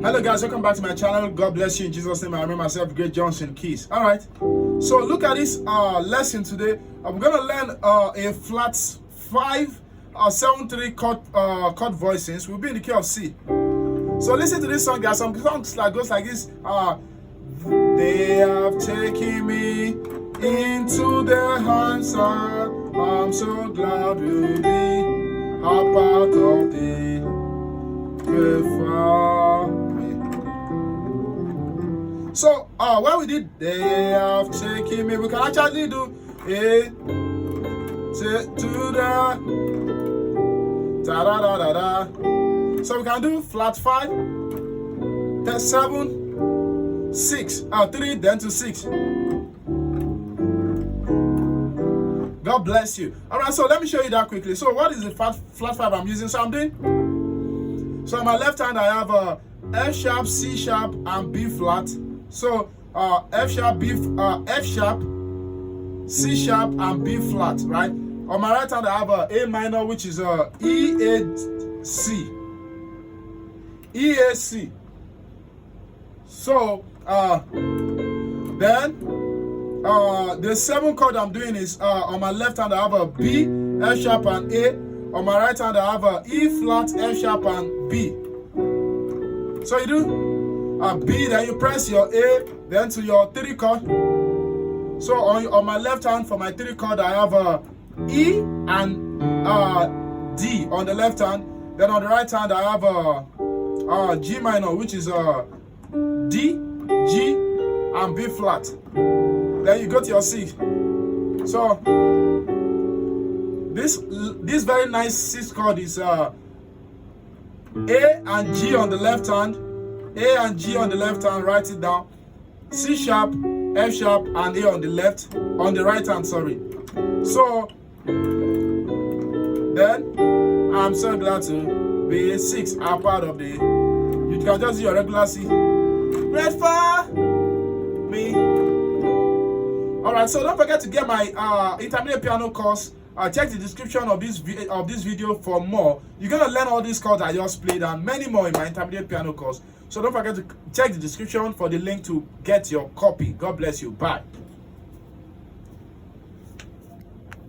Hello guys, welcome back to my channel. God bless you in Jesus' name. I remember myself, great Johnsonkeyz. All right, so look at this lesson today. We're gonna learn a flat 5-7-3 chord voicings. We'll be in the key of C. So listen to this song, guys. Some songs like goes like this. They have taken me into their hands. I'm so glad we'll be a part of the family. So when we did they have taken me, we can actually do it to the da da da da da. So we can do flat 5, then 7, 6, 3, then to 6. God bless you. All right, so let me show you that quickly. So what is the flat 5 I'm using? So I'm doing. So on my left hand I have F sharp, C sharp, and B flat. So F sharp, F sharp, C sharp, and B flat. Right. On my right hand I have A minor, which is E A C. E A C. So then the 7 chord I'm doing is on my left hand I have a B, F sharp, and A. On my right hand I have a E flat, F sharp, and B. So you do a B, then you press your A, then to your 3 chord. So on my left hand for my 3 chord I have a E and D on the left hand. Then on the right hand I have a G minor, which is D, G, and B flat. Then you go to your C. So this very nice 6 chord is A and G on the left hand, A and G on the left hand. Write it down. C sharp, F sharp, and A on the right hand. Sorry. So then I'm so glad to be 6 are part of the. You can just do your regular C. Read for me. All right. So don't forget to get my intermediate piano course. Check the description of this video for more. You're gonna learn all these chords I just played and many more in my intermediate piano course. So don't forget to check the description for the link to get your copy. God bless you. Bye.